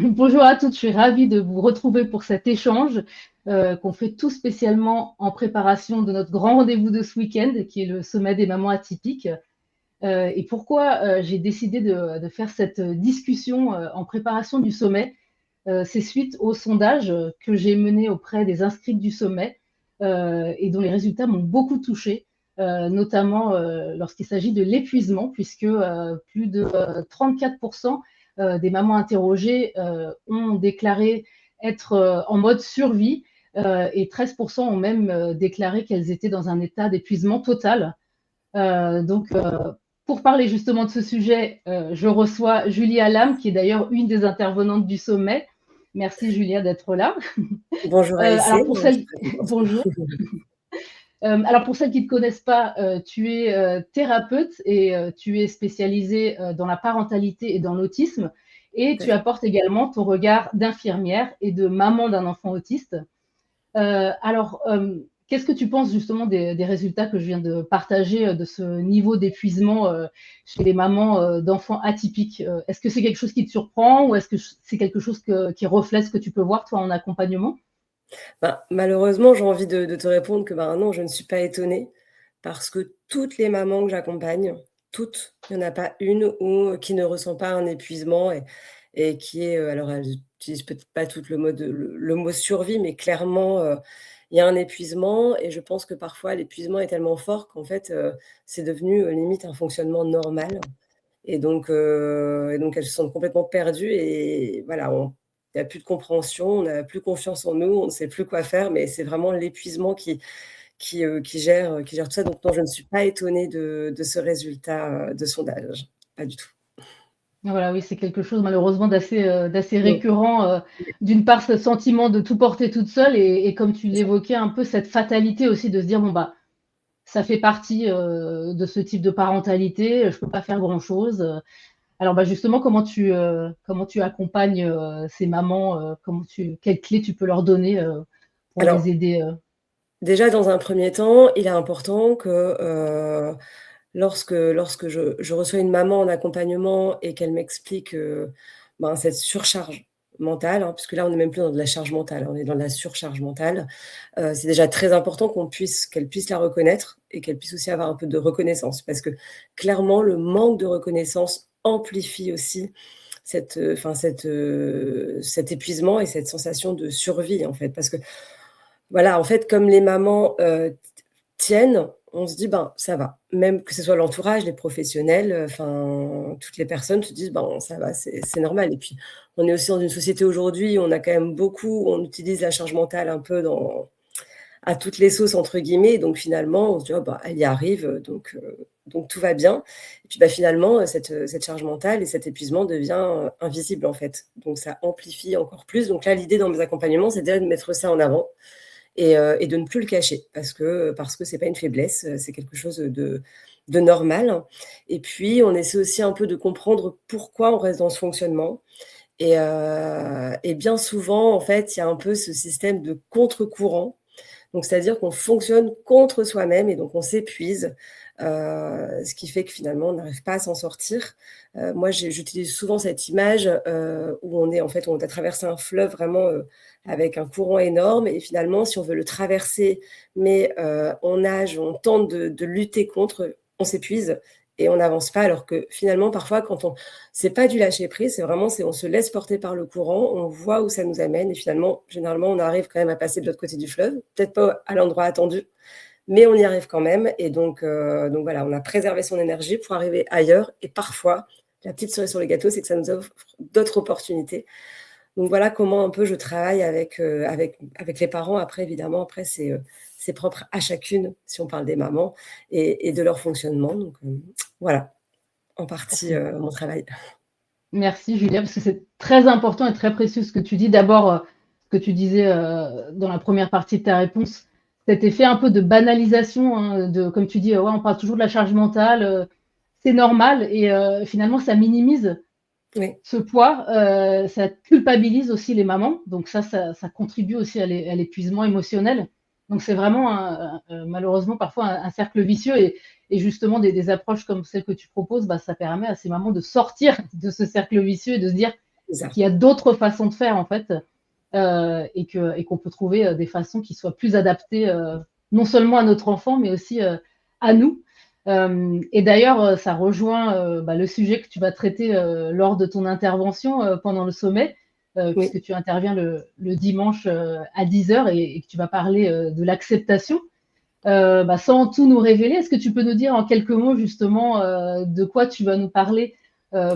Bonjour à toutes, je suis ravie de vous retrouver pour cet échange qu'on fait tout spécialement en préparation de notre grand rendez-vous de ce week-end, qui est le sommet des mamans atypiques. Et pourquoi j'ai décidé de faire cette discussion en préparation du sommet, c'est suite au sondage que j'ai mené auprès des inscrites du sommet et dont les résultats m'ont beaucoup touchée, notamment lorsqu'il s'agit de l'épuisement, puisque plus de 34% des mamans interrogées ont déclaré être en mode survie et 13% ont même déclaré qu'elles étaient dans un état d'épuisement total. Pour parler justement de ce sujet, je reçois Julia Lam, qui est d'ailleurs une des intervenantes du sommet. Merci Julia d'être là. Bonjour Alors Aïssé, pour je suis celles, très contente. bonjour. Alors pour celles qui ne te connaissent pas, tu es thérapeute et tu es spécialisée dans la parentalité et dans l'autisme. Et Tout à tu fait. apportes également ton regard d'infirmière et de maman d'un enfant autiste. Qu'est-ce que tu penses justement des résultats que je viens de partager de ce niveau d'épuisement chez les mamans d'enfants atypiques? Est-ce que c'est quelque chose qui te surprend ou est-ce que c'est quelque chose qui reflète ce que tu peux voir toi en accompagnement? Malheureusement, j'ai envie de te répondre que, non, je ne suis pas étonnée parce que toutes les mamans que j'accompagne, toutes, il n'y en a pas une où qui ne ressent pas un épuisement et qui est, alors elles utilisent peut-être pas toutes le mot survie, mais clairement, il y a un épuisement et je pense que parfois l'épuisement est tellement fort qu'en fait, c'est devenu, limite un fonctionnement normal. Et donc elles se sentent complètement perdues et voilà, il y a plus de compréhension, on n'a plus confiance en nous, on ne sait plus quoi faire, mais c'est vraiment l'épuisement qui gère tout ça. Donc non, je ne suis pas étonnée de ce résultat, de sondage, pas du tout. Voilà, oui, c'est quelque chose malheureusement d'assez Mmh. récurrent. D'une part, ce sentiment de tout porter toute seule et comme tu l'évoquais un peu, cette fatalité aussi de se dire, bon, bah, ça fait partie de ce type de parentalité, je peux pas faire grand-chose. Alors, bah, justement, comment tu accompagnes ces mamans, quelles clés tu peux leur donner pour les Alors, aider déjà dans un premier temps, il est important que, lorsque je reçois une maman en accompagnement et qu'elle m'explique, cette surcharge mentale, hein, puisque là on n'est même plus dans de la charge mentale, on est dans de la surcharge mentale. C'est déjà très important qu'elle puisse la reconnaître et qu'elle puisse aussi avoir un peu de reconnaissance. Parce que clairement, le manque de reconnaissance amplifie aussi cet épuisement et cette sensation de survie, en fait. Parce que voilà, en fait, comme les mamans, tiennent, on se dit: «Ben, ça va». Même que ce soit l'entourage, les professionnels, toutes les personnes se disent: «Ben, ça va, c'est normal» et puis, on est aussi dans une société aujourd'hui où on utilise la charge mentale un peu dans à toutes les sauces entre guillemets, donc finalement, on se dit: «Oh bah, elle y arrive, donc tout va bien» et puis, finalement, cette charge mentale et cet épuisement devient, invisible, en fait, donc ça amplifie encore plus. Donc là, l'idée dans mes accompagnements, c'est déjà de mettre ça en avant et de ne plus le cacher parce que c'est pas une faiblesse, c'est quelque chose de normal et puis on essaie aussi un peu de comprendre pourquoi on reste dans ce fonctionnement et bien souvent, en fait, il y a un peu ce système de contre-courant. Donc c'est-à-dire qu'on fonctionne contre soi-même et donc on s'épuise, ce qui fait que finalement on n'arrive pas à s'en sortir. Moi j'utilise souvent cette image, où on a traversé un fleuve vraiment, avec un courant énorme et finalement si on veut le traverser, mais on nage, on tente de lutter contre, on s'épuise et on n'avance pas alors que finalement parfois c'est pas du lâcher prise, on se laisse porter par le courant, on voit où ça nous amène et finalement, généralement, on arrive quand même à passer de l'autre côté du fleuve. Peut-être pas à l'endroit attendu, mais on y arrive quand même et donc voilà, on a préservé son énergie pour arriver ailleurs et parfois, la petite cerise sur le gâteau, c'est que ça nous offre d'autres opportunités. Donc voilà comment un peu je travaille avec les parents. Après, c'est propre à chacune, si on parle des mamans et de leur fonctionnement. Donc voilà, en partie, pour mon travail. Merci Julia, parce que c'est très important et très précieux ce que tu dis. D'abord, ce que tu disais dans la première partie de ta réponse, cet effet un peu de banalisation, hein, comme tu dis, ouais, on parle toujours de la charge mentale, c'est normal, et finalement, ça minimise Oui. ce poids, ça culpabilise aussi les mamans, donc ça contribue aussi à l'épuisement émotionnel. Donc c'est vraiment malheureusement parfois un cercle vicieux et justement des approches comme celle que tu proposes, bah, ça permet à ces mamans de sortir de ce cercle vicieux et de se dire qu'il y a d'autres façons de faire en fait, et qu'on peut trouver des façons qui soient plus adaptées non seulement à notre enfant, mais aussi à nous. Et d'ailleurs, ça rejoint le sujet que tu vas traiter lors de ton intervention pendant le sommet, Oui. puisque tu interviens le dimanche à 10h et que tu vas parler de l'acceptation. Sans tout nous révéler, est-ce que tu peux nous dire en quelques mots justement de quoi tu vas nous parler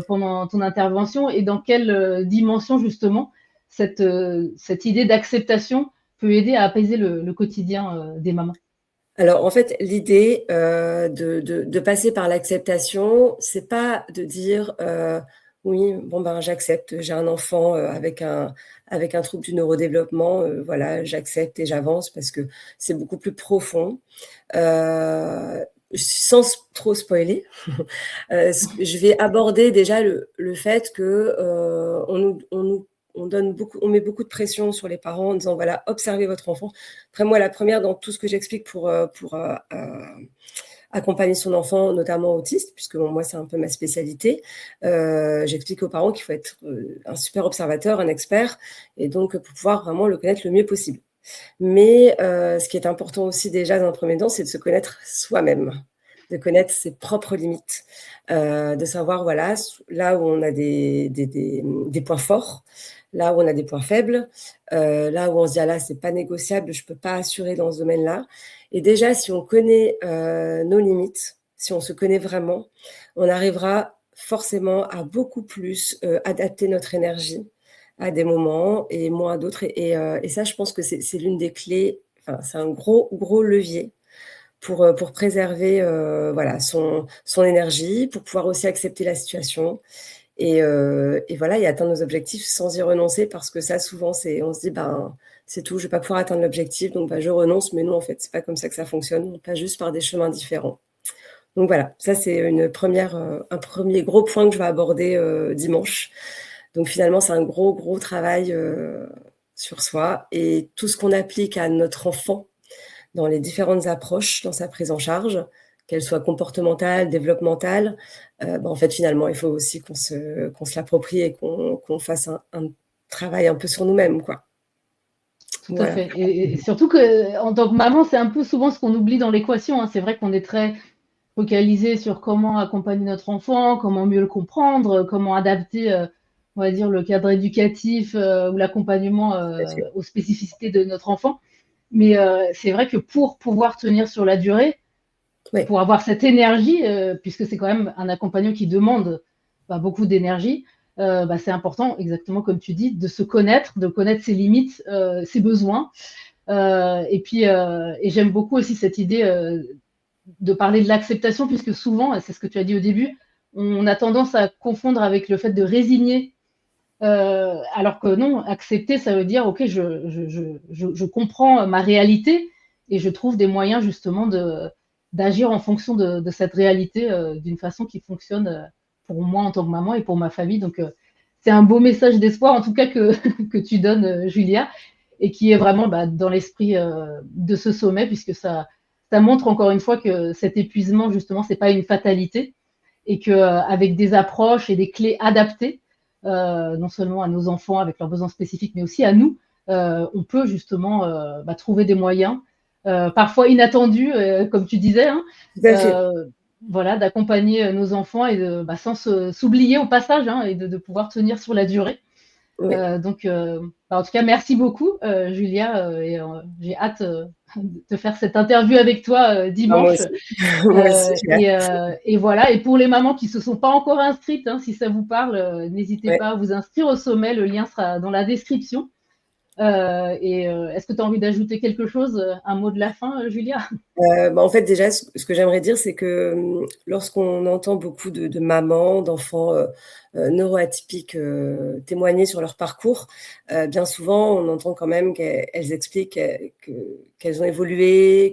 pendant ton intervention et dans quelle dimension justement cette idée d'acceptation peut aider à apaiser le quotidien des mamans? Alors, en fait, l'idée de passer par l'acceptation, c'est pas de dire oui, bon ben j'accepte, j'ai un enfant avec un trouble du neurodéveloppement, voilà, j'accepte et j'avance parce que c'est beaucoup plus profond. Sans trop spoiler, je vais aborder déjà le fait que on met beaucoup de pression sur les parents en disant voilà, observez votre enfant. Après, moi, la première dans tout ce que j'explique pour accompagner son enfant, notamment autiste, puisque bon, moi, c'est un peu ma spécialité, j'explique aux parents qu'il faut être un super observateur, un expert, et donc pour pouvoir vraiment le connaître le mieux possible. Mais ce qui est important aussi déjà dans un premier temps, c'est de se connaître soi-même, de connaître ses propres limites, de savoir voilà, là où on a des points forts, là où on a des points faibles, là où on se dit ah là c'est pas négociable, je peux pas assurer dans ce domaine-là. Et déjà si on connaît nos limites, si on se connaît vraiment, on arrivera forcément à beaucoup plus adapter notre énergie à des moments et moins à d'autres. Et ça, je pense que c'est l'une des clés, enfin, c'est un gros, gros levier pour préserver voilà, son énergie, pour pouvoir aussi accepter la situation et voilà, et atteindre nos objectifs sans y renoncer parce que ça, souvent, on se dit, ben, c'est tout, je vais pas pouvoir atteindre l'objectif, donc je renonce. Mais non, en fait, c'est pas comme ça que ça fonctionne. On passe juste par des chemins différents. Donc voilà, ça, c'est un premier gros point que je vais aborder dimanche. Donc finalement, c'est un gros, gros travail sur soi et tout ce qu'on applique à notre enfant dans les différentes approches dans sa prise en charge, qu'elles soient comportementales, développementales, en fait, finalement, il faut aussi qu'on se l'approprie et qu'on fasse un travail un peu sur nous-mêmes, quoi. Tout à Voilà. fait. Et surtout qu'en tant que maman, c'est un peu souvent ce qu'on oublie dans l'équation, hein. C'est vrai qu'on est très focalisé sur comment accompagner notre enfant, comment mieux le comprendre, comment adapter, on va dire, le cadre éducatif ou l'accompagnement aux spécificités de notre enfant. Mais c'est vrai que pour pouvoir tenir sur la durée, Oui, pour avoir cette énergie, puisque c'est quand même un accompagnement qui demande beaucoup d'énergie, c'est important, exactement comme tu dis, de se connaître, de connaître ses limites, ses besoins. Et j'aime beaucoup aussi cette idée de parler de l'acceptation, puisque souvent, et c'est ce que tu as dit au début, on a tendance à confondre avec le fait de résigner, alors que non, accepter, ça veut dire, ok, je comprends ma réalité et je trouve des moyens justement d'agir en fonction de cette réalité d'une façon qui fonctionne pour moi en tant que maman et pour ma famille. Donc, c'est un beau message d'espoir, en tout cas, que tu donnes, Julia, et qui est vraiment dans l'esprit de ce sommet, puisque ça montre encore une fois que cet épuisement, justement, c'est pas une fatalité et qu'avec des approches et des clés adaptées, non seulement à nos enfants avec leurs besoins spécifiques, mais aussi à nous, on peut justement trouver des moyens, parfois inattendus, comme tu disais, hein, tout à fait. voilà, d'accompagner nos enfants et sans s'oublier au passage, hein, et de pouvoir tenir sur la durée. Oui. Donc, en tout cas, merci beaucoup, Julia, et j'ai hâte de faire cette interview avec toi Ah, moi dimanche. aussi. Moi aussi, j'ai hâte. Et voilà. Et pour les mamans qui ne se sont pas encore inscrites, hein, si ça vous parle, n'hésitez Ouais. pas à vous inscrire au sommet. Le lien sera dans la description. Est-ce que tu as envie d'ajouter quelque chose, un mot de la fin, Julia? En fait, déjà, ce que j'aimerais dire, c'est que lorsqu'on entend beaucoup de mamans, d'enfants neuroatypiques témoigner sur leur parcours, bien souvent, on entend quand même qu'elles expliquent qu'elles ont évolué,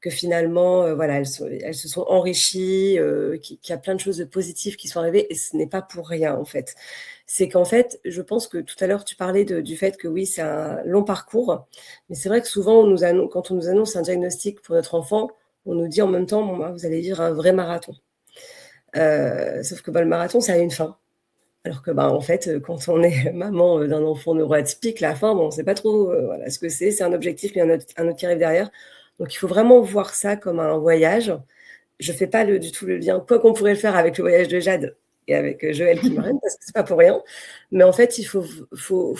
que finalement, voilà, elles se sont enrichies, qu'il y a plein de choses positives qui sont arrivées, et ce n'est pas pour rien, en fait. C'est qu'en fait, je pense que tout à l'heure, tu parlais du fait que oui, c'est un long parcours, mais c'est vrai que souvent, quand on nous annonce un diagnostic pour notre enfant, on nous dit en même temps, bon, vous allez vivre un vrai marathon. Sauf que le marathon, ça a une fin. Alors que, en fait, quand on est maman, d'un enfant neuroatypique, la fin, on ne sait pas trop, voilà, ce que c'est. C'est un objectif, mais un autre qui arrive derrière. Donc il faut vraiment voir ça comme un voyage. Je fais pas du tout le lien, quoi qu'on pourrait le faire avec le voyage de Jade et avec, Joël qui marraine, parce que c'est pas pour rien. Mais en fait, il faut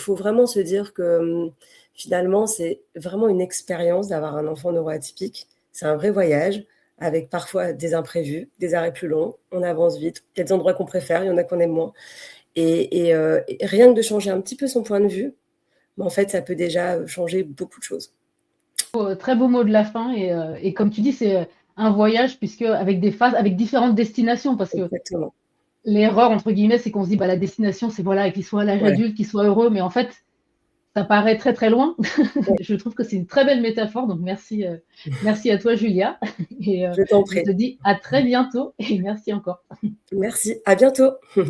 vraiment se dire que, finalement, c'est vraiment une expérience d'avoir un enfant neuroatypique. C'est un vrai voyage avec parfois des imprévus, des arrêts plus longs, on avance vite. Il y a des endroits qu'on préfère, il y en a qu'on aime moins et rien que de changer un petit peu son point de vue, en fait, ça peut déjà, changer beaucoup de choses. Très beau mot de la fin et comme tu dis, c'est un voyage puisque avec des phases, avec différentes destinations parce que Exactement. l'erreur entre guillemets, c'est qu'on se dit bah la destination c'est voilà qu'il soit à l'âge Ouais, adulte, qu'il soit heureux, mais en fait ça paraît très très loin. ouais. Je trouve que c'est une très belle métaphore, donc merci à toi Julia et Je t'en je prie. te dis à très bientôt et merci encore. Merci, à bientôt.